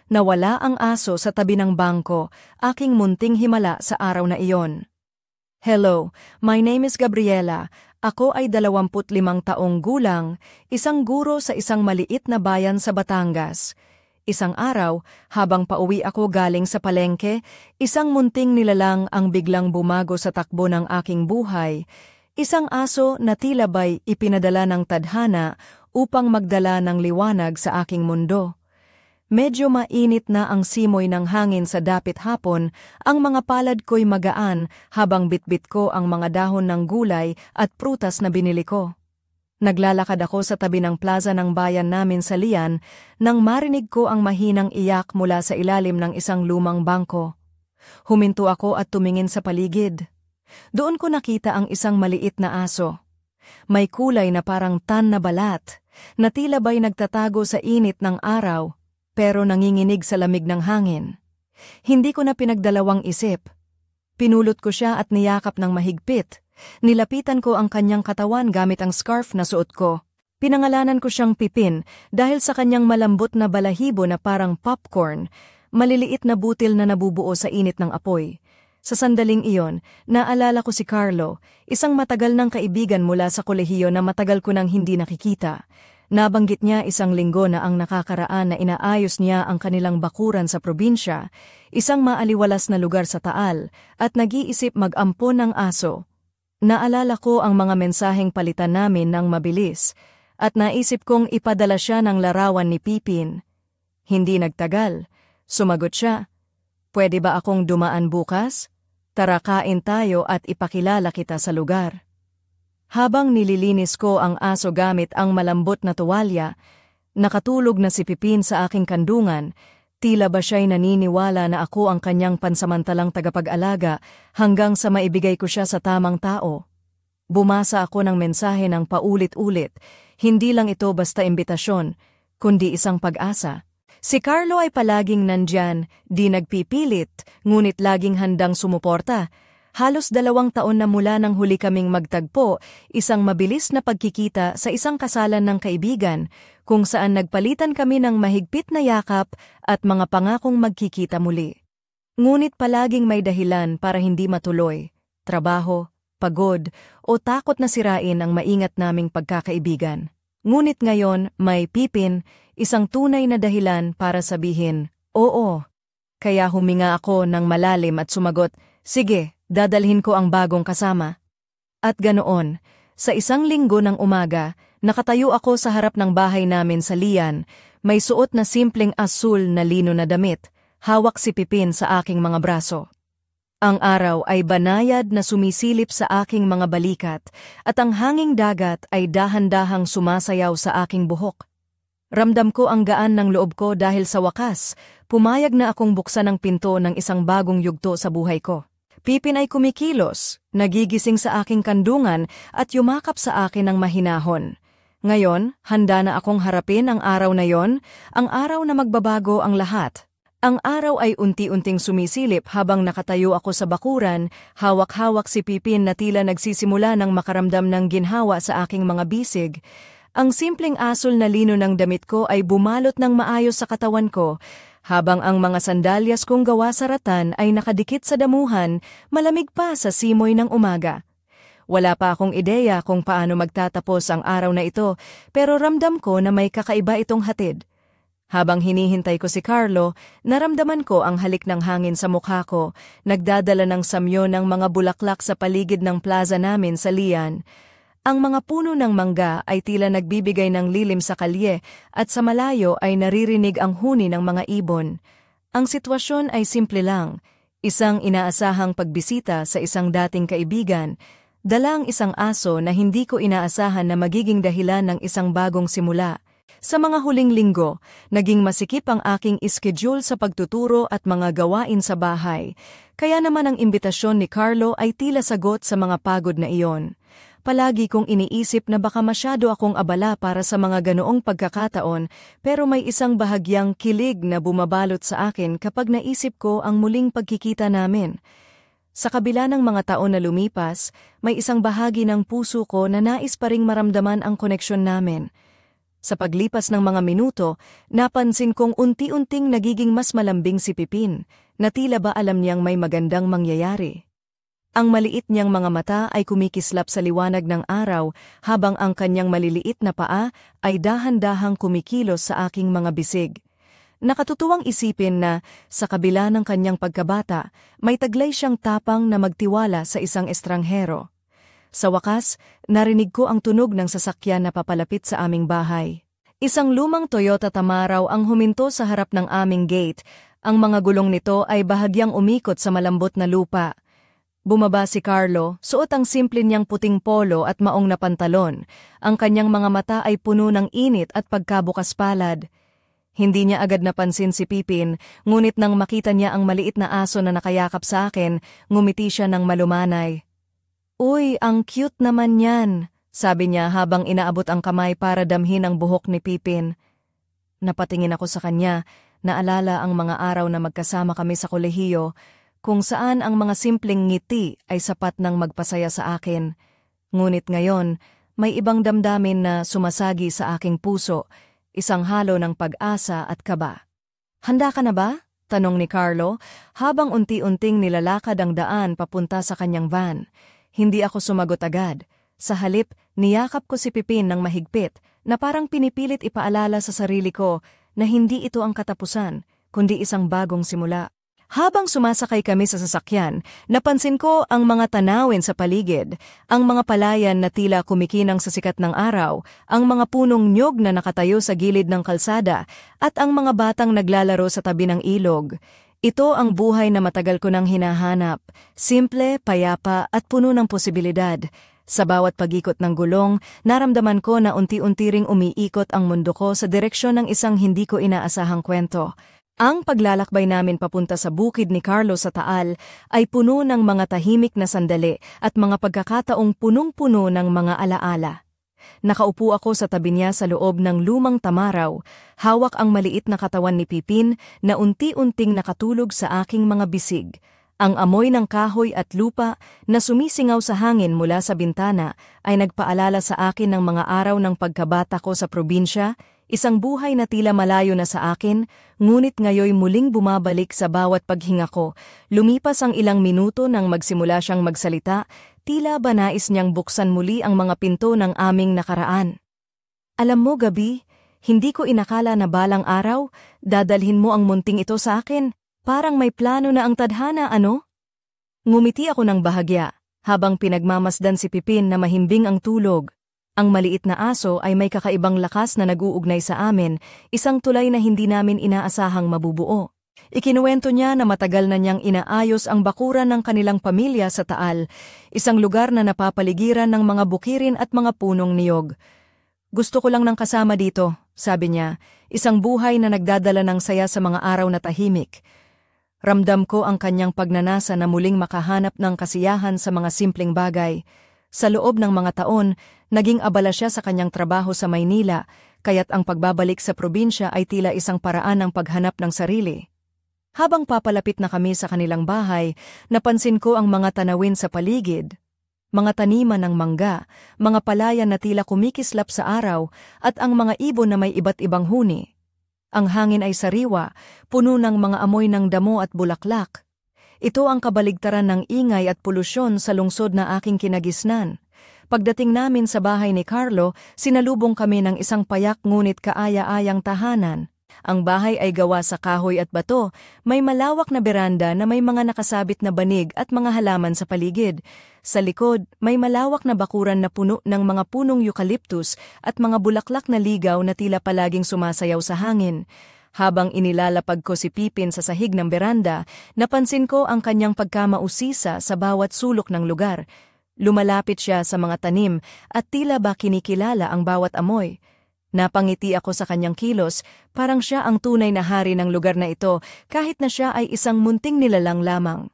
Nawala ang aso sa tabi ng bangko, aking munting himala sa araw na iyon. Hello, my name is Gabriela. Ako ay 25 taong gulang, isang guro sa isang maliit na bayan sa Batangas. Isang araw, habang pauwi ako galing sa palengke, isang munting nilalang ang biglang bumago sa takbo ng aking buhay. Isang aso na tila ba'y ipinadala ng tadhana upang magdala ng liwanag sa aking mundo. Medyo mainit na ang simoy ng hangin sa dapit hapon, ang mga palad ko'y magaan habang bitbit ko ang mga dahon ng gulay at prutas na binili ko. Naglalakad ako sa tabi ng plaza ng bayan namin sa Lian nang marinig ko ang mahinang iyak mula sa ilalim ng isang lumang bangko. Huminto ako at tumingin sa paligid. Doon ko nakita ang isang maliit na aso. May kulay na parang tan na balat, na tila ba'y nagtatago sa init ng araw, pero nanginginig sa lamig ng hangin. Hindi ko na pinagdalawang isip. Pinulot ko siya at niyakap ng mahigpit. Nilapitan ko ang kanyang katawan gamit ang scarf na suot ko. Pinangalanan ko siyang Pipin dahil sa kanyang malambot na balahibo na parang popcorn, maliliit na butil na nabubuo sa init ng apoy. Sa sandaling iyon, naalala ko si Carlo, isang matagal ng kaibigan mula sa kolehiyo na matagal ko nang hindi nakikita. Nabanggit niya isang linggo na ang nakakaraan na inaayos niya ang kanilang bakuran sa probinsya, isang maaliwalas na lugar sa Taal, at nag-iisip mag-ampon ng aso. Naalala ko ang mga mensaheng palitan namin ng mabilis, at naisip kong ipadala siya ng larawan ni Pipin. Hindi nagtagal. Sumagot siya, "Pwede ba akong dumaan bukas? Tara kain tayo at ipakilala kita sa lugar." Habang nililinis ko ang aso gamit ang malambot na tuwalya, nakatulog na si Pipin sa aking kandungan. Tila ba siya'y naniniwala na ako ang kanyang pansamantalang tagapag-alaga hanggang sa maibigay ko siya sa tamang tao. Bumasa ako ng mensahe ng paulit-ulit, hindi lang ito basta imbitasyon, kundi isang pag-asa. Si Carlo ay palaging nandyan, di nagpipilit, ngunit laging handang sumuporta. Halos 2 taon na mula nang huli kaming magtagpo, isang mabilis na pagkikita sa isang kasalan ng kaibigan, kung saan nagpalitan kami ng mahigpit na yakap at mga pangakong magkikita muli. Ngunit palaging may dahilan para hindi matuloy, trabaho, pagod, o takot na sirain ang maingat naming pagkakaibigan. Ngunit ngayon may Pipin, isang tunay na dahilan para sabihin, oo. Kaya huminga ako ng malalim at sumagot, sige, dadalhin ko ang bagong kasama. At ganoon, sa isang linggo ng umaga, nakatayo ako sa harap ng bahay namin sa Lian, may suot na simpleng asul na lino na damit, hawak si Pipin sa aking mga braso. Ang araw ay banayad na sumisilip sa aking mga balikat, at ang hanging dagat ay dahan-dahang sumasayaw sa aking buhok. Ramdam ko ang gaan ng loob ko dahil sa wakas, pumayag na akong buksan ang pinto ng isang bagong yugto sa buhay ko. Pipin ay kumikilos, nagigising sa aking kandungan at yumakap sa akin ng mahinahon. Ngayon, handa na akong harapin ang araw na yon, ang araw na magbabago ang lahat. Ang araw ay unti-unting sumisilip habang nakatayo ako sa bakuran, hawak-hawak si Pipin na tila nagsisimula ng makaramdam ng ginhawa sa aking mga bisig. Ang simpleng asul na lino ng damit ko ay bumalot ng maayos sa katawan ko, habang ang mga sandalyas kong gawa sa ratan ay nakadikit sa damuhan, malamig pa sa simoy ng umaga. Wala pa akong ideya kung paano magtatapos ang araw na ito, pero ramdam ko na may kakaiba itong hatid. Habang hinihintay ko si Carlo, naramdaman ko ang halik ng hangin sa mukha ko, nagdadala ng samyo ng mga bulaklak sa paligid ng plaza namin sa Lian. Ang mga puno ng mangga ay tila nagbibigay ng lilim sa kalye at sa malayo ay naririnig ang huni ng mga ibon. Ang sitwasyon ay simple lang, isang inaasahang pagbisita sa isang dating kaibigan, dalang isang aso na hindi ko inaasahan na magiging dahilan ng isang bagong simula. Sa mga huling linggo, naging masikip ang aking schedule sa pagtuturo at mga gawain sa bahay, kaya naman ang imbitasyon ni Carlo ay tila sagot sa mga pagod na iyon. Palagi kong iniisip na baka masyado akong abala para sa mga ganoong pagkakataon, pero may isang bahagyang kilig na bumabalot sa akin kapag naisip ko ang muling pagkikita namin. Sa kabila ng mga taon na lumipas, may isang bahagi ng puso ko na nais pa ring maramdaman ang koneksyon namin. Sa paglipas ng mga minuto, napansin kong unti-unting nagiging mas malambing si Pipin, na tila ba alam niyang may magandang mangyayari. Ang maliit niyang mga mata ay kumikislap sa liwanag ng araw habang ang kanyang maliliit na paa ay dahan-dahang kumikilos sa aking mga bisig. Nakatutuwang isipin na, sa kabila ng kanyang pagkabata, may taglay siyang tapang na magtiwala sa isang estranghero. Sa wakas, narinig ko ang tunog ng sasakyan na papalapit sa aming bahay. Isang lumang Toyota Tamaraw ang huminto sa harap ng aming gate. Ang mga gulong nito ay bahagyang umikot sa malambot na lupa. Bumaba si Carlo, suot ang simple niyang puting polo at maong na pantalon. Ang kanyang mga mata ay puno ng init at pagkabukas palad. Hindi niya agad napansin si Pipin, ngunit nang makita niya ang maliit na aso na nakayakap sa akin, ngumiti siya ng malumanay. "Uy, ang cute naman yan," sabi niya habang inaabot ang kamay para damhin ang buhok ni Pipin. Napatingin ako sa kanya, naalala ang mga araw na magkasama kami sa kolehiyo, kung saan ang mga simpleng ngiti ay sapat ng magpasaya sa akin. Ngunit ngayon, may ibang damdamin na sumasagi sa aking puso, isang halo ng pag-asa at kaba. "Handa ka na ba?" tanong ni Carlo, habang unti-unting nilalakad ang daan papunta sa kanyang van. Hindi ako sumagot agad. Sa halip, niyakap ko si Pipin ng mahigpit, na parang pinipilit ipaalala sa sarili ko na hindi ito ang katapusan, kundi isang bagong simula. Habang sumasakay kami sa sasakyan, napansin ko ang mga tanawin sa paligid, ang mga palayan na tila kumikinang sa sikat ng araw, ang mga punong nyog na nakatayo sa gilid ng kalsada, at ang mga batang naglalaro sa tabi ng ilog. Ito ang buhay na matagal ko nang hinahanap, simple, payapa at puno ng posibilidad. Sa bawat pag-ikot ng gulong, naramdaman ko na unti-unti ring umiikot ang mundo ko sa direksyon ng isang hindi ko inaasahang kwento. Ang paglalakbay namin papunta sa bukid ni Carlo sa Taal ay puno ng mga tahimik na sandali at mga pagkakataong punong-puno ng mga alaala. Nakaupo ako sa tabi niya sa loob ng lumang Tamaraw, hawak ang maliit na katawan ni Pipin na unti-unting nakatulog sa aking mga bisig. Ang amoy ng kahoy at lupa na sumisingaw sa hangin mula sa bintana ay nagpaalala sa akin ng mga araw ng pagkabata ko sa probinsya, isang buhay na tila malayo na sa akin, ngunit ngayoy muling bumabalik sa bawat paghinga ko. Lumipas ang ilang minuto nang magsimula siyang magsalita, tila ba nais niyang buksan muli ang mga pinto ng aming nakaraan. "Alam mo, Gabi, hindi ko inakala na balang araw, dadalhin mo ang munting ito sa akin. Parang may plano na ang tadhana, ano?" Ngumiti ako ng bahagya, habang pinagmamasdan si Pipin na mahimbing ang tulog. Ang maliit na aso ay may kakaibang lakas na nag-uugnay sa amin, isang tulay na hindi namin inaasahang mabubuo. Ikinuwento niya na matagal na niyang inaayos ang bakuran ng kanilang pamilya sa Taal, isang lugar na napapaligiran ng mga bukirin at mga punong niyog. "Gusto ko lang ng kasama dito," sabi niya, isang buhay na nagdadala ng saya sa mga araw na tahimik. Ramdam ko ang kanyang pagnanasa na muling makahanap ng kasiyahan sa mga simpleng bagay. Sa loob ng mga taon, naging abala siya sa kanyang trabaho sa Maynila, kaya't ang pagbabalik sa probinsya ay tila isang paraan ng paghanap ng sarili. Habang papalapit na kami sa kanilang bahay, napansin ko ang mga tanawin sa paligid. Mga taniman ng mangga, mga palayan na tila kumikislap sa araw, at ang mga ibon na may iba't ibang huni. Ang hangin ay sariwa, puno ng mga amoy ng damo at bulaklak. Ito ang kabaligtaran ng ingay at polusyon sa lungsod na aking kinagisnan. Pagdating namin sa bahay ni Carlo, sinalubong kami ng isang payak ngunit kaaya-ayang tahanan. Ang bahay ay gawa sa kahoy at bato, may malawak na beranda na may mga nakasabit na banig at mga halaman sa paligid. Sa likod, may malawak na bakuran na puno ng mga punong eucalyptus at mga bulaklak na ligaw na tila palaging sumasayaw sa hangin. Habang inilalapag ko si Pipin sa sahig ng beranda, napansin ko ang kanyang pagkamausisa sa bawat sulok ng lugar. Lumalapit siya sa mga tanim at tila ba kinikilala ang bawat amoy. Napangiti ako sa kanyang kilos, parang siya ang tunay na hari ng lugar na ito kahit na siya ay isang munting nilalang lamang.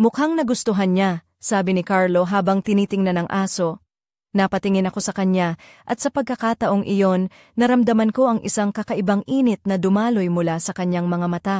"Mukhang nagustuhan niya," sabi ni Carlo habang tinitingnan ang aso. Napatingin ako sa kanya at sa pagkakataong iyon, naramdaman ko ang isang kakaibang init na dumaloy mula sa kanyang mga mata.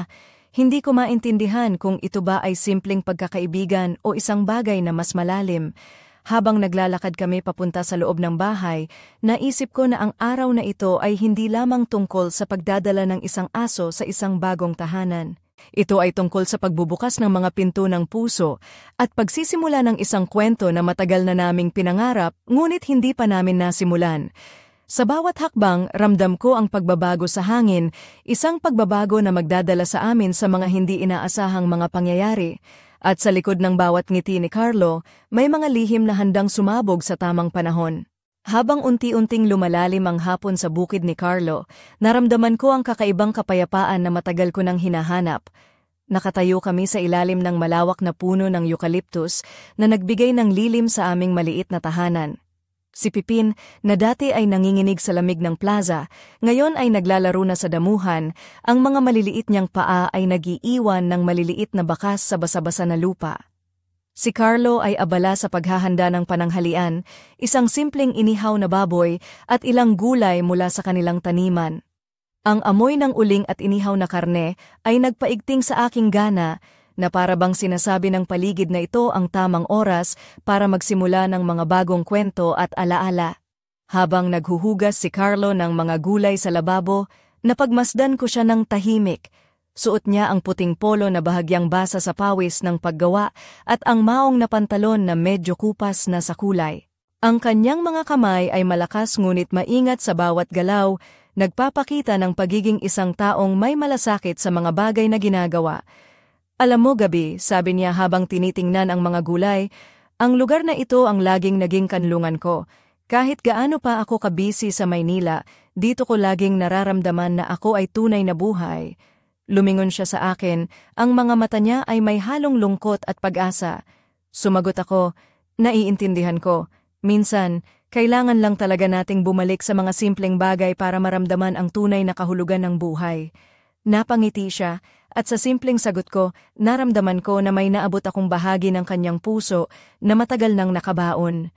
Hindi ko maintindihan kung ito ba ay simpleng pagkakaibigan o isang bagay na mas malalim. Habang naglalakad kami papunta sa loob ng bahay, naisip ko na ang araw na ito ay hindi lamang tungkol sa pagdadala ng isang aso sa isang bagong tahanan. Ito ay tungkol sa pagbubukas ng mga pinto ng puso at pagsisimula ng isang kwento na matagal na naming pinangarap ngunit hindi pa namin nasimulan. Sa bawat hakbang, ramdam ko ang pagbabago sa hangin, isang pagbabago na magdadala sa amin sa mga hindi inaasahang mga pangyayari. At sa likod ng bawat ngiti ni Carlo, may mga lihim na handang sumabog sa tamang panahon. Habang unti-unting lumalalim ang hapon sa bukid ni Carlo, naramdaman ko ang kakaibang kapayapaan na matagal ko nang hinahanap. Nakatayo kami sa ilalim ng malawak na puno ng eucalyptus na nagbigay ng lilim sa aming maliit na tahanan. Si Pipin, na dati ay nanginginig sa lamig ng plaza, ngayon ay naglalaro na sa damuhan, ang mga maliliit niyang paa ay nagiiwan ng maliliit na bakas sa basa-basa na lupa. Si Carlo ay abala sa paghahanda ng pananghalian, isang simpleng inihaw na baboy at ilang gulay mula sa kanilang taniman. Ang amoy ng uling at inihaw na karne ay nagpaigting sa aking gana, na para bang sinasabi ng paligid na ito ang tamang oras para magsimula ng mga bagong kwento at alaala. Habang naghuhugas si Carlo ng mga gulay sa lababo, napagmasdan ko siya ng tahimik. Suot niya ang puting polo na bahagyang basa sa pawis ng paggawa at ang maong na pantalon na medyo kupas na sa kulay. Ang kanyang mga kamay ay malakas ngunit maingat sa bawat galaw, nagpapakita ng pagiging isang taong may malasakit sa mga bagay na ginagawa. Alam mo Gabi, sabi niya habang tinitingnan ang mga gulay, ang lugar na ito ang laging naging kanlungan ko. Kahit gaano pa ako kabisi sa Maynila, dito ko laging nararamdaman na ako ay tunay na buhay. Lumingon siya sa akin, ang mga mata niya ay may halong lungkot at pag-asa. Sumagot ako, naiintindihan ko. Minsan, kailangan lang talaga nating bumalik sa mga simpleng bagay para maramdaman ang tunay na kahulugan ng buhay. Napangiti siya, at sa simpleng sagot ko, naramdaman ko na may naabot akong bahagi ng kanyang puso na matagal nang nakabaon.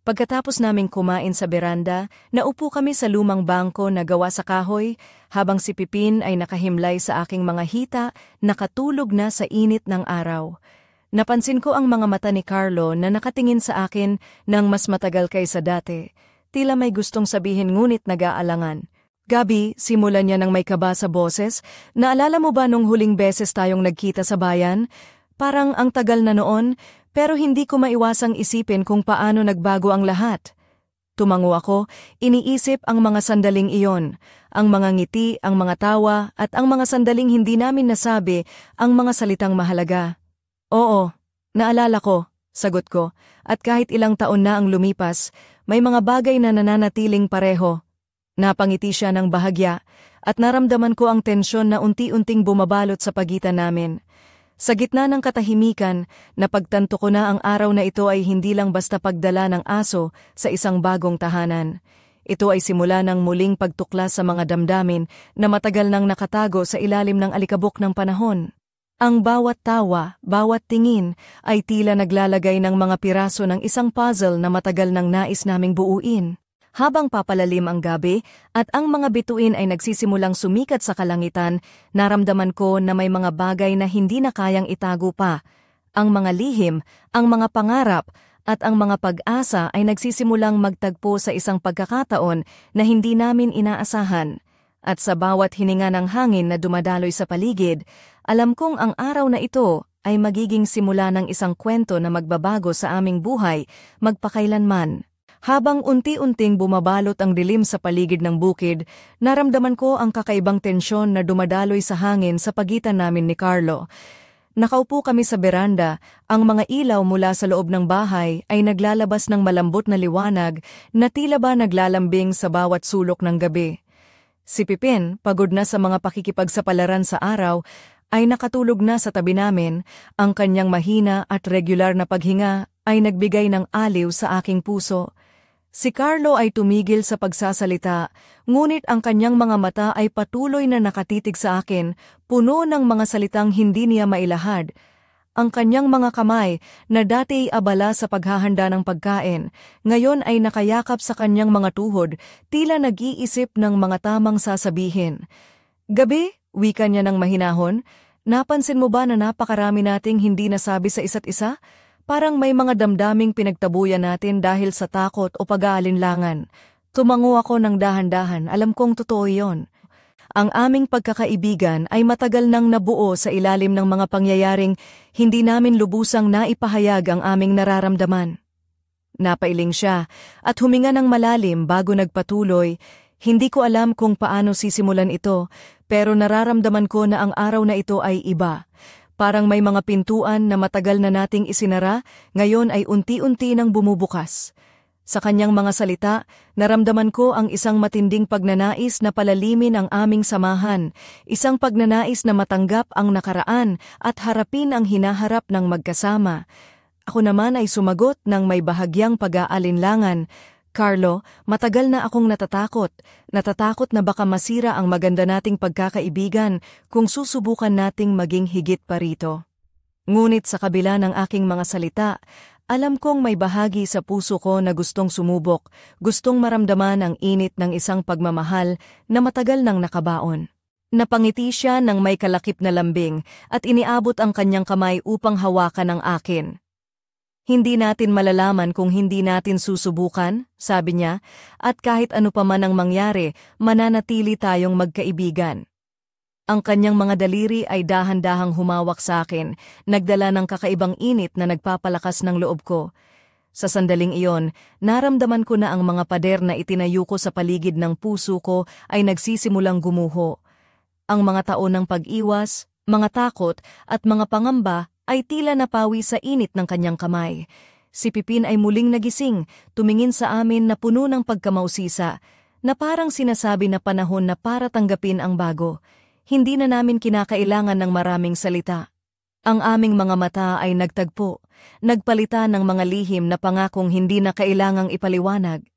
Pagkatapos naming kumain sa beranda, naupo kami sa lumang bangko na gawa sa kahoy, habang si Pipin ay nakahimlay sa aking mga hita, nakatulog na sa init ng araw. Napansin ko ang mga mata ni Carlo na nakatingin sa akin nang mas matagal kaysa dati. Tila may gustong sabihin ngunit nag-aalangan. Gabi, simulan niya ng may kaba sa boses, naalala mo ba nung huling beses tayong nagkita sa bayan? Parang ang tagal na noon, pero hindi ko maiwasang isipin kung paano nagbago ang lahat. Tumango ako, iniisip ang mga sandaling iyon, ang mga ngiti, ang mga tawa, at ang mga sandaling hindi namin nasabi ang mga salitang mahalaga. Oo, naalala ko, sagot ko, at kahit ilang taon na ang lumipas, may mga bagay na nananatiling pareho. Napangiti siya ng bahagya at naramdaman ko ang tensyon na unti-unting bumabalot sa pagitan namin. Sa gitna ng katahimikan, napagtanto ko na ang araw na ito ay hindi lang basta pagdala ng aso sa isang bagong tahanan. Ito ay simula ng muling pagtuklas sa mga damdamin na matagal nang nakatago sa ilalim ng alikabok ng panahon. Ang bawat tawa, bawat tingin ay tila naglalagay ng mga piraso ng isang puzzle na matagal nang nais naming buuin. Habang papalalim ang gabi at ang mga bituin ay nagsisimulang sumikat sa kalangitan, naramdaman ko na may mga bagay na hindi na kayang itago pa. Ang mga lihim, ang mga pangarap, at ang mga pag-asa ay nagsisimulang magtagpo sa isang pagkakataon na hindi namin inaasahan. At sa bawat hininga ng hangin na dumadaloy sa paligid, alam kong ang araw na ito ay magiging simula ng isang kwento na magbabago sa aming buhay, magpakailanman. Habang unti-unting bumabalot ang dilim sa paligid ng bukid, naramdaman ko ang kakaibang tensyon na dumadaloy sa hangin sa pagitan namin ni Carlo. Nakaupo kami sa beranda, ang mga ilaw mula sa loob ng bahay ay naglalabas ng malambot na liwanag na tila ba naglalambing sa bawat sulok ng gabi. Si Pipin, pagod na sa mga pakikipagsapalaran sa araw, ay nakatulog na sa tabi namin. Ang kanyang mahina at regular na paghinga ay nagbigay ng aliw sa aking puso. Si Carlo ay tumigil sa pagsasalita, ngunit ang kanyang mga mata ay patuloy na nakatitig sa akin, puno ng mga salitang hindi niya mailahad. Ang kanyang mga kamay, na dati ay abala sa paghahanda ng pagkain, ngayon ay nakayakap sa kanyang mga tuhod, tila nag-iisip ng mga tamang sasabihin. Gabi, wika niya ng mahinahon, napansin mo ba na napakarami nating hindi nasabi sa isa't isa? Parang may mga damdaming pinagtabuyan natin dahil sa takot o pag-aalinlangan. Tumango ako ng dahan-dahan, alam kong totoo yon. Ang aming pagkakaibigan ay matagal nang nabuo sa ilalim ng mga pangyayaring hindi namin lubusang naipahayag ang aming nararamdaman. Napailing siya at huminga ng malalim bago nagpatuloy. Hindi ko alam kung paano sisimulan ito, pero nararamdaman ko na ang araw na ito ay iba. Parang may mga pintuan na matagal na nating isinara, ngayon ay unti-unti nang bumubukas. Sa kanyang mga salita, naramdaman ko ang isang matinding pagnanais na palalimin ang aming samahan, isang pagnanais na matanggap ang nakaraan at harapin ang hinaharap ng magkasama. Ako naman ay sumagot ng may bahagyang pag-aalinlangan, "Carlo, matagal na akong natatakot. Natatakot na baka masira ang maganda nating pagkakaibigan kung susubukan nating maging higit pa rito." Ngunit sa kabila ng aking mga salita, alam kong may bahagi sa puso ko na gustong sumubok, gustong maramdaman ang init ng isang pagmamahal na matagal nang nakabaon. Napangiti siya ng may kalakip na lambing at iniabot ang kanyang kamay upang hawakan ang akin. "Hindi natin malalaman kung hindi natin susubukan," sabi niya, "at kahit ano pa man ang mangyari, mananatili tayong magkaibigan." Ang kanyang mga daliri ay dahan-dahang humawak sa akin, nagdala ng kakaibang init na nagpapalakas ng loob ko. Sa sandaling iyon, naramdaman ko na ang mga pader na itinayo ko sa paligid ng puso ko ay nagsisimulang gumuho. Ang mga taon ng pag-iwas, mga takot at mga pangamba ay tila napawi sa init ng kanyang kamay. Si Pipin ay muling nagising, tumingin sa amin na puno ng pagkamausisa, na parang sinasabi na panahon na para tanggapin ang bago. Hindi na namin kinakailangan ng maraming salita. Ang aming mga mata ay nagtagpo, nagpalitan ng mga lihim na pangakong hindi na kailangang ipaliwanag.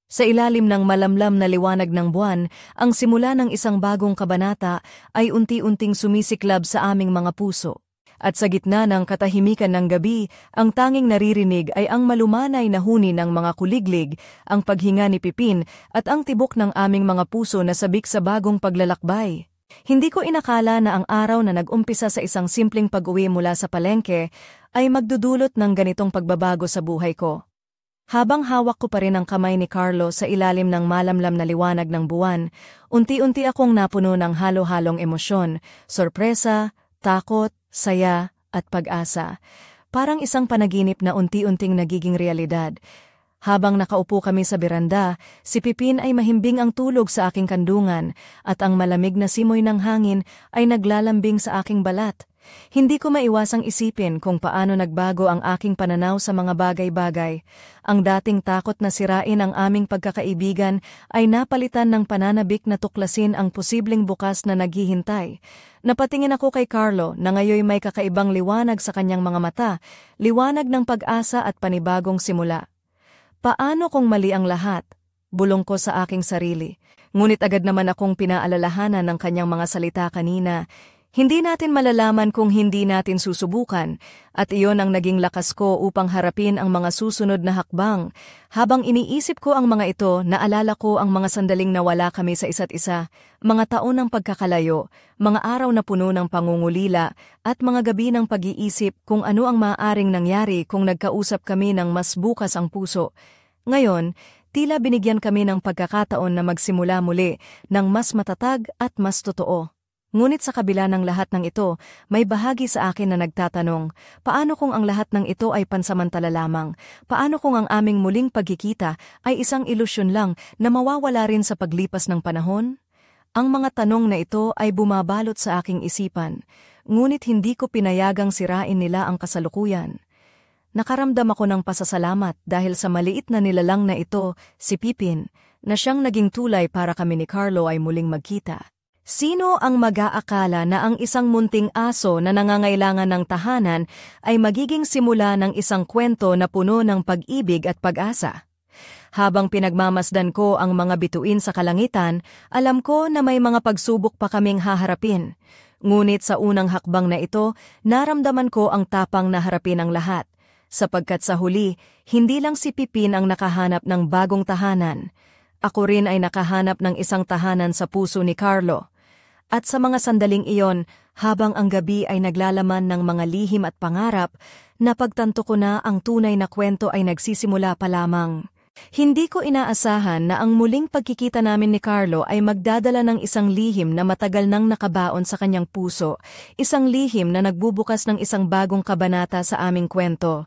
Sa ilalim ng malamlam na liwanag ng buwan, ang simula ng isang bagong kabanata ay unti-unting sumisiklab sa aming mga puso. At sa gitna ng katahimikan ng gabi, ang tanging naririnig ay ang malumanay na huni ng mga kuliglig, ang paghinga ni Pipin at ang tibok ng aming mga puso na sabik sa bagong paglalakbay. Hindi ko inakala na ang araw na nag-umpisa sa isang simpleng pag-uwi mula sa palengke ay magdudulot ng ganitong pagbabago sa buhay ko. Habang hawak ko pa rin ang kamay ni Carlo sa ilalim ng malamlam na liwanag ng buwan, unti-unti akong napuno ng halo-halong emosyon, sorpresa, takot, saya, at pag-asa. Parang isang panaginip na unti-unting nagiging realidad. Habang nakaupo kami sa beranda, si Pipin ay mahimbing ang tulog sa aking kandungan at ang malamig na simoy ng hangin ay naglalambing sa aking balat. Hindi ko maiwasang isipin kung paano nagbago ang aking pananaw sa mga bagay-bagay. Ang dating takot na sirain ang aming pagkakaibigan ay napalitan ng pananabik na tuklasin ang posibleng bukas na naghihintay. Napatingin ako kay Carlo na ngayon may kakaibang liwanag sa kanyang mga mata, liwanag ng pag-asa at panibagong simula. Paano kung mali ang lahat? Bulong ko sa aking sarili. Ngunit agad naman akong pinaalalahanan ng kanyang mga salita kanina. Hindi natin malalaman kung hindi natin susubukan, at iyon ang naging lakas ko upang harapin ang mga susunod na hakbang. Habang iniisip ko ang mga ito, naalala ko ang mga sandaling nawala kami sa isa't isa, mga taon ng pagkakalayo, mga araw na puno ng pangungulila, at mga gabi ng pag-iisip kung ano ang maaaring nangyari kung nagkausap kami ng mas bukas ang puso. Ngayon, tila binigyan kami ng pagkakataon na magsimula muli ng mas matatag at mas totoo. Ngunit sa kabila ng lahat ng ito, may bahagi sa akin na nagtatanong, paano kung ang lahat ng ito ay pansamantala lamang? Paano kung ang aming muling pagkikita ay isang ilusyon lang na mawawala rin sa paglipas ng panahon? Ang mga tanong na ito ay bumabalot sa aking isipan, ngunit hindi ko pinayagang sirain nila ang kasalukuyan. Nakaramdam ako ng pasasalamat dahil sa maliit na nilalang na ito, si Pipin, na siyang naging tulay para kami ni Carlo ay muling magkita. Sino ang mag-aakala na ang isang munting aso na nangangailangan ng tahanan ay magiging simula ng isang kwento na puno ng pag-ibig at pag-asa? Habang pinagmamasdan ko ang mga bituin sa kalangitan, alam ko na may mga pagsubok pa kaming haharapin. Ngunit sa unang hakbang na ito, naramdaman ko ang tapang na harapin ang lahat. Sapagkat sa huli, hindi lang si Pipin ang nakahanap ng bagong tahanan. Ako rin ay nakahanap ng isang tahanan sa puso ni Carlo. At sa mga sandaling iyon, habang ang gabi ay naglalaman ng mga lihim at pangarap, napagtanto ko na ang tunay na kwento ay nagsisimula pa lamang. Hindi ko inaasahan na ang muling pagkikita namin ni Carlo ay magdadala ng isang lihim na matagal nang nakabaon sa kanyang puso, isang lihim na nagbubukas ng isang bagong kabanata sa aming kwento.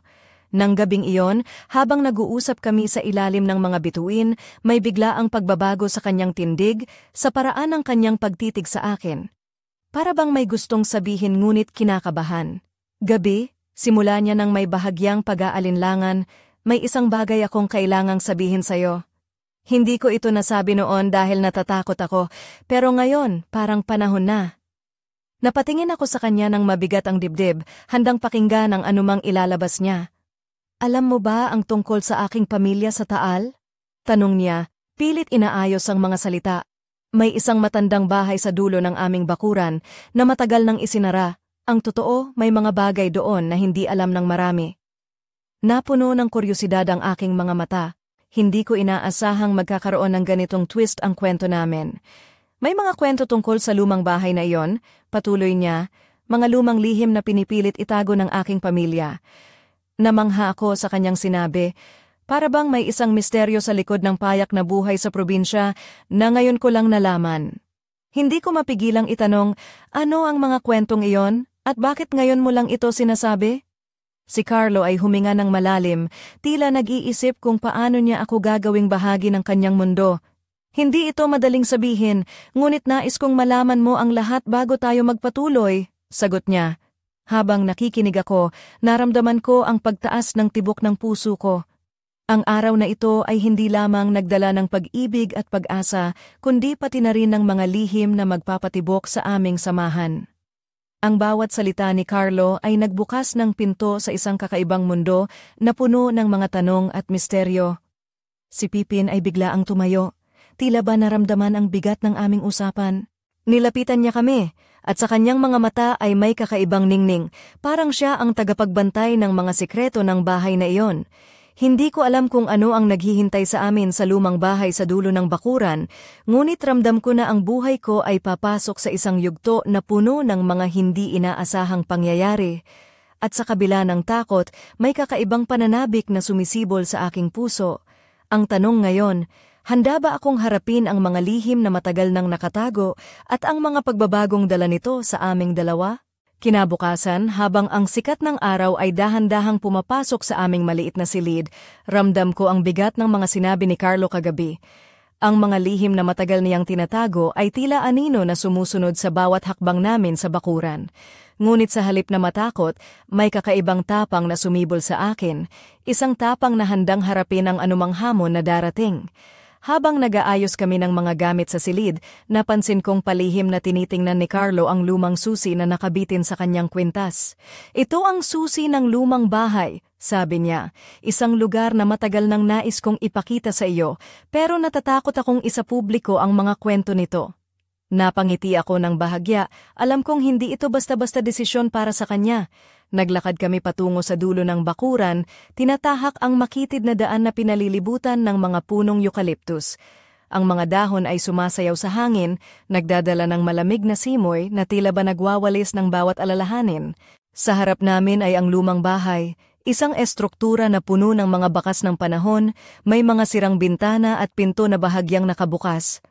Nang gabing iyon, habang nag-uusap kami sa ilalim ng mga bituin, may bigla ang pagbabago sa kanyang tindig, sa paraan ng kanyang pagtitig sa akin. Para bang may gustong sabihin ngunit kinakabahan. Gabi, simula niya ng may bahagyang pag-aalinlangan, may isang bagay akong kailangang sabihin sa'yo. Hindi ko ito nasabi noon dahil natatakot ako, pero ngayon parang panahon na. Napatingin ako sa kanya ng mabigat ang dibdib, handang pakinggan ang anumang ilalabas niya. Alam mo ba ang tungkol sa aking pamilya sa Taal? Tanong niya, pilit inaayos ang mga salita. May isang matandang bahay sa dulo ng aming bakuran na matagal nang isinara. Ang totoo, may mga bagay doon na hindi alam ng marami. Napuno ng kuryosidad ang aking mga mata. Hindi ko inaasahang magkakaroon ng ganitong twist ang kwento namin. May mga kwento tungkol sa lumang bahay na iyon, patuloy niya, mga lumang lihim na pinipilit itago ng aking pamilya. Namangha ako sa kanyang sinabi, para bang may isang misteryo sa likod ng payak na buhay sa probinsya na ngayon ko lang nalaman. Hindi ko mapigilang itanong, ano ang mga kwentong iyon at bakit ngayon mo lang ito sinasabi? Si Carlo ay huminga ng malalim, tila nag-iisip kung paano niya ako gagawing bahagi ng kanyang mundo. Hindi ito madaling sabihin, ngunit nais kong malaman mo ang lahat bago tayo magpatuloy, sagot niya. Habang nakikinig ako, naramdaman ko ang pagtaas ng tibok ng puso ko. Ang araw na ito ay hindi lamang nagdala ng pag-ibig at pag-asa, kundi pati na rin ng mga lihim na magpapatibok sa aming samahan. Ang bawat salita ni Carlo ay nagbukas ng pinto sa isang kakaibang mundo na puno ng mga tanong at misteryo. Si Pipin ay biglaang tumayo. Tila ba naramdaman ang bigat ng aming usapan? Nilapitan niya kami, at sa kanyang mga mata ay may kakaibang ningning, parang siya ang tagapagbantay ng mga sikreto ng bahay na iyon. Hindi ko alam kung ano ang naghihintay sa amin sa lumang bahay sa dulo ng bakuran, ngunit ramdam ko na ang buhay ko ay papasok sa isang yugto na puno ng mga hindi inaasahang pangyayari. At sa kabila ng takot, may kakaibang pananabik na sumisibol sa aking puso. Ang tanong ngayon, handa ba akong harapin ang mga lihim na matagal nang nakatago at ang mga pagbabagong dala nito sa aming dalawa? Kinabukasan, habang ang sikat ng araw ay dahan-dahang pumapasok sa aming maliit na silid, ramdam ko ang bigat ng mga sinabi ni Carlo kagabi. Ang mga lihim na matagal niyang tinatago ay tila anino na sumusunod sa bawat hakbang namin sa bakuran. Ngunit sa halip na matakot, may kakaibang tapang na sumibol sa akin, isang tapang na handang harapin ang anumang hamon na darating. Habang nag-aayos kami ng mga gamit sa silid, napansin kong palihim na tinitingnan ni Carlo ang lumang susi na nakabitin sa kanyang kwintas. Ito ang susi ng lumang bahay, sabi niya. Isang lugar na matagal nang nais kong ipakita sa iyo, pero natatakot akong isapubliko ang mga kwento nito. Napangiti ako ng bahagya, alam kong hindi ito basta-basta desisyon para sa kanya. Naglakad kami patungo sa dulo ng bakuran, tinatahak ang makitid na daan na pinalilibutan ng mga punong eucalyptus. Ang mga dahon ay sumasayaw sa hangin, nagdadala ng malamig na simoy na tila ba nagwawalis ng bawat alalahanin. Sa harap namin ay ang lumang bahay, isang estruktura na puno ng mga bakas ng panahon, may mga sirang bintana at pinto na bahagyang nakabukas.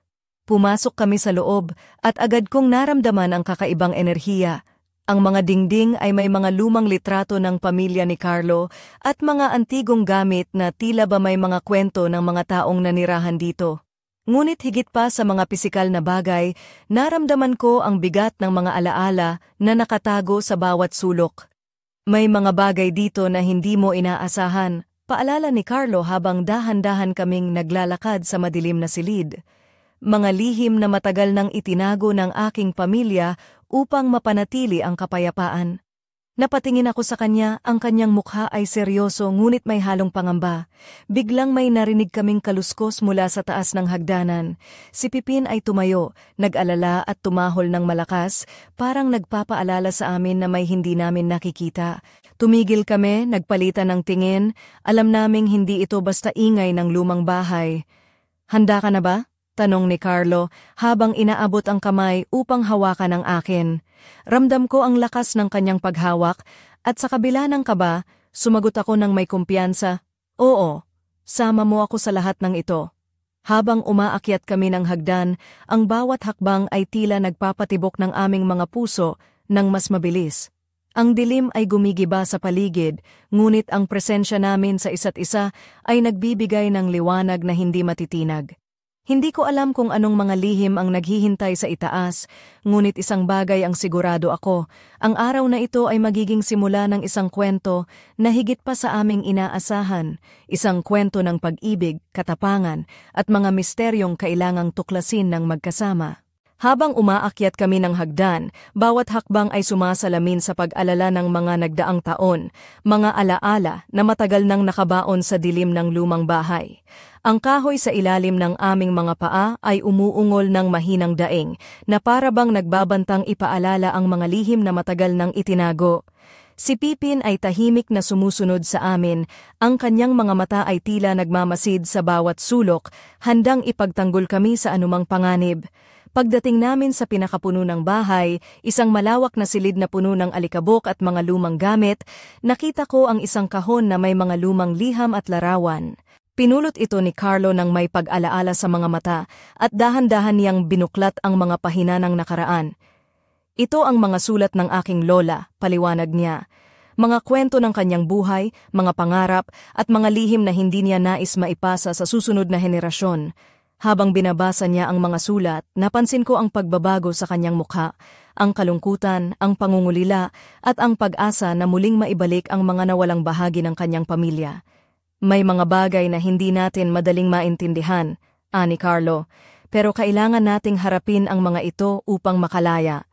Pumasok kami sa loob at agad kong naramdaman ang kakaibang enerhiya. Ang mga dingding ay may mga lumang litrato ng pamilya ni Carlo at mga antigong gamit na tila ba may mga kwento ng mga taong nanirahan dito. Ngunit higit pa sa mga pisikal na bagay, naramdaman ko ang bigat ng mga alaala na nakatago sa bawat sulok. May mga bagay dito na hindi mo inaasahan, paalala ni Carlo habang dahan-dahan kaming naglalakad sa madilim na silid. Mga lihim na matagal nang itinago ng aking pamilya upang mapanatili ang kapayapaan. Napatingin ako sa kanya, ang kanyang mukha ay seryoso ngunit may halong pangamba. Biglang may narinig kaming kaluskos mula sa taas ng hagdanan. Si Pipin ay tumayo, nag-alala at tumahol ng malakas, parang nagpapaalala sa amin na may hindi namin nakikita. Tumigil kami, nagpalitan ng tingin, alam naming hindi ito basta ingay ng lumang bahay. Handa ka na ba? Tanong ni Carlo habang inaabot ang kamay upang hawakan ang akin. Ramdam ko ang lakas ng kanyang paghawak at sa kabila ng kaba, sumagot ako ng may kumpiyansa, "Oo, sama mo ako sa lahat ng ito." Habang umaakyat kami ng hagdan, ang bawat hakbang ay tila nagpapatibok ng aming mga puso ng mas mabilis. Ang dilim ay gumigiba sa paligid, ngunit ang presensya namin sa isa't isa ay nagbibigay ng liwanag na hindi matitinag. Hindi ko alam kung anong mga lihim ang naghihintay sa itaas, ngunit isang bagay ang sigurado ako, ang araw na ito ay magiging simula ng isang kwento na higit pa sa aming inaasahan, isang kwento ng pag-ibig, katapangan, at mga misteryong kailangang tuklasin ng magkasama. Habang umaakyat kami ng hagdan, bawat hakbang ay sumasalamin sa pag-alala ng mga nagdaang taon, mga alaala na matagal nang nakabaon sa dilim ng lumang bahay. Ang kahoy sa ilalim ng aming mga paa ay umuungol ng mahinang daing, na para bang nagbabantang ipaalala ang mga lihim na matagal nang itinago. Si Pipin ay tahimik na sumusunod sa amin, ang kanyang mga mata ay tila nagmamasid sa bawat sulok, handang ipagtanggol kami sa anumang panganib. Pagdating namin sa pinakapuno ng bahay, isang malawak na silid na puno ng alikabok at mga lumang gamit, nakita ko ang isang kahon na may mga lumang liham at larawan. Pinulot ito ni Carlo ng may pag-alaala sa mga mata at dahan-dahan niyang binuklat ang mga pahina ng nakaraan. "Ito ang mga sulat ng aking lola," paliwanag niya. Mga kwento ng kanyang buhay, mga pangarap, at mga lihim na hindi niya nais maipasa sa susunod na henerasyon. Habang binabasa niya ang mga sulat, napansin ko ang pagbabago sa kanyang mukha, ang kalungkutan, ang pangungulila, at ang pag-asa na muling maibalik ang mga nawalang bahagi ng kanyang pamilya. "May mga bagay na hindi natin madaling maintindihan," ani Carlo, "pero kailangan nating harapin ang mga ito upang makalaya."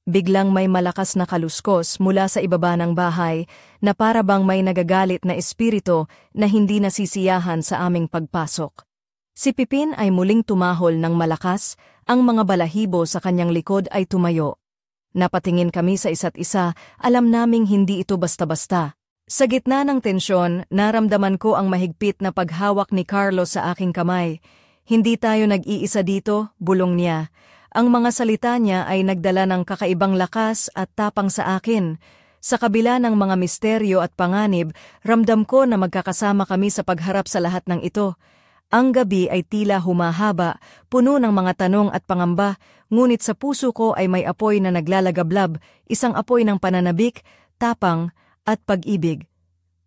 Biglang may malakas na kaluskos mula sa ibaba ng bahay na para bang may nagagalit na espiritu na hindi nasisiyahan sa aming pagpasok. Si Pipin ay muling tumahol ng malakas, ang mga balahibo sa kanyang likod ay tumayo. Napatingin kami sa isa't isa, alam naming hindi ito basta-basta. Sa gitna ng tensyon, naramdaman ko ang mahigpit na paghawak ni Carlo sa aking kamay. "Hindi tayo nag-iisa dito," bulong niya. Ang mga salita niya ay nagdala ng kakaibang lakas at tapang sa akin. Sa kabila ng mga misteryo at panganib, ramdam ko na magkakasama kami sa pagharap sa lahat ng ito. Ang gabi ay tila humahaba, puno ng mga tanong at pangamba, ngunit sa puso ko ay may apoy na naglalagablab, isang apoy ng pananabik, tapang, at pag-ibig.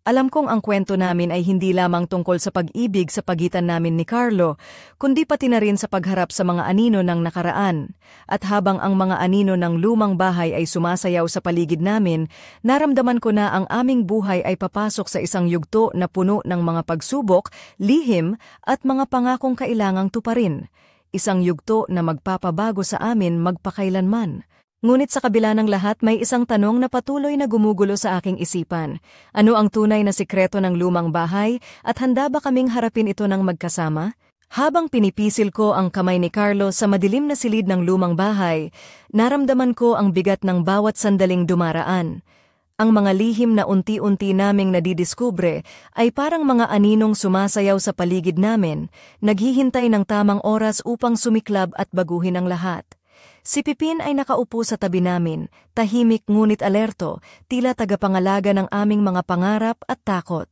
Alam kong ang kwento namin ay hindi lamang tungkol sa pag-ibig sa pagitan namin ni Carlo, kundi pati na rin sa pagharap sa mga anino ng nakaraan. At habang ang mga anino ng lumang bahay ay sumasayaw sa paligid namin, naramdaman ko na ang aming buhay ay papasok sa isang yugto na puno ng mga pagsubok, lihim, at mga pangakong kailangang tuparin. Isang yugto na magpapabago sa amin magpakailanman. Ngunit sa kabila ng lahat may isang tanong na patuloy na gumugulo sa aking isipan. Ano ang tunay na sikreto ng lumang bahay at handa ba kaming harapin ito ng magkasama? Habang pinipisil ko ang kamay ni Carlo sa madilim na silid ng lumang bahay, naramdaman ko ang bigat ng bawat sandaling dumaraan. Ang mga lihim na unti-unti naming nadidiskubre ay parang mga aninong sumasayaw sa paligid namin, naghihintay ng tamang oras upang sumiklab at baguhin ang lahat. Si Pipin ay nakaupo sa tabi namin, tahimik ngunit alerto, tila tagapangalaga ng aming mga pangarap at takot.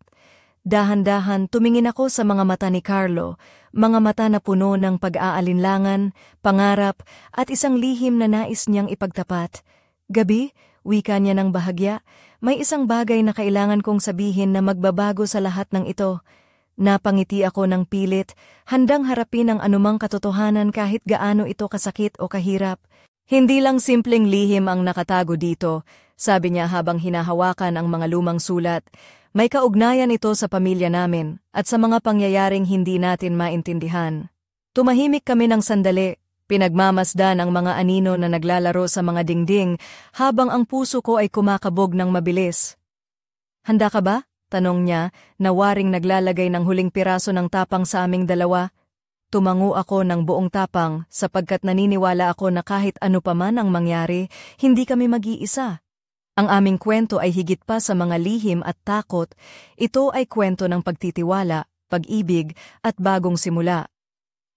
Dahan-dahan tumingin ako sa mga mata ni Carlo, mga mata na puno ng pag-aalinlangan, pangarap, at isang lihim na nais niyang ipagtapat. "Gabi," wika niya ng bahagya, "may isang bagay na kailangan kong sabihin na magbabago sa lahat ng ito." Napangiti ako ng pilit, handang harapin ang anumang katotohanan kahit gaano ito kasakit o kahirap. "Hindi lang simpleng lihim ang nakatago dito," sabi niya habang hinahawakan ang mga lumang sulat. "May kaugnayan ito sa pamilya namin at sa mga pangyayaring hindi natin maintindihan." Tumahimik kami ng sandali, pinagmamasdan ang mga anino na naglalaro sa mga dingding habang ang puso ko ay kumakabog ng mabilis. "Handa ka ba?" tanong niya, na waring naglalagay ng huling piraso ng tapang sa aming dalawa. Tumango ako ng buong tapang sapagkat naniniwala ako na kahit ano pa man ang mangyari, hindi kami mag-iisa. Ang aming kwento ay higit pa sa mga lihim at takot. Ito ay kwento ng pagtitiwala, pag-ibig at bagong simula.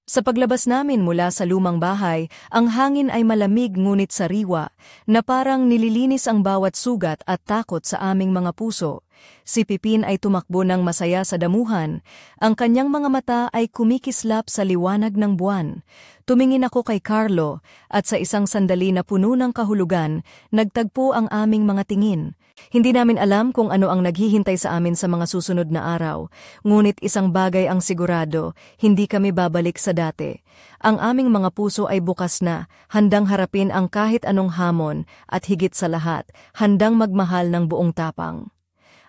Sa paglabas namin mula sa lumang bahay, ang hangin ay malamig ngunit sariwa, na parang nililinis ang bawat sugat at takot sa aming mga puso. Si Pipin ay tumakbo ng masaya sa damuhan. Ang kanyang mga mata ay kumikislap sa liwanag ng buwan. Tumingin ako kay Carlo, at sa isang sandali na puno ng kahulugan, nagtagpo ang aming mga tingin. Hindi namin alam kung ano ang naghihintay sa amin sa mga susunod na araw, ngunit isang bagay ang sigurado, hindi kami babalik sa dati. Ang aming mga puso ay bukas na, handang harapin ang kahit anong hamon, at higit sa lahat, handang magmahal ng buong tapang.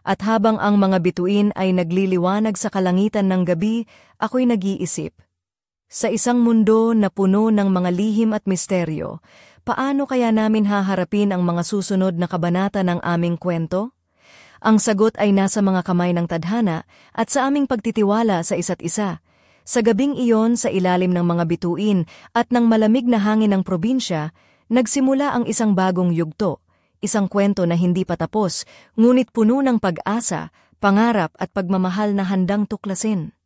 At habang ang mga bituin ay nagliliwanag sa kalangitan ng gabi, ako'y nag-iisip. Sa isang mundo na puno ng mga lihim at misteryo, paano kaya namin haharapin ang mga susunod na kabanata ng aming kwento? Ang sagot ay nasa mga kamay ng tadhana at sa aming pagtitiwala sa isa't isa. Sa gabing iyon, sa ilalim ng mga bituin at ng malamig na hangin ng probinsya, nagsimula ang isang bagong yugto, isang kwento na hindi pa tapos, ngunit puno ng pag-asa, pangarap at pagmamahal na handang tuklasin.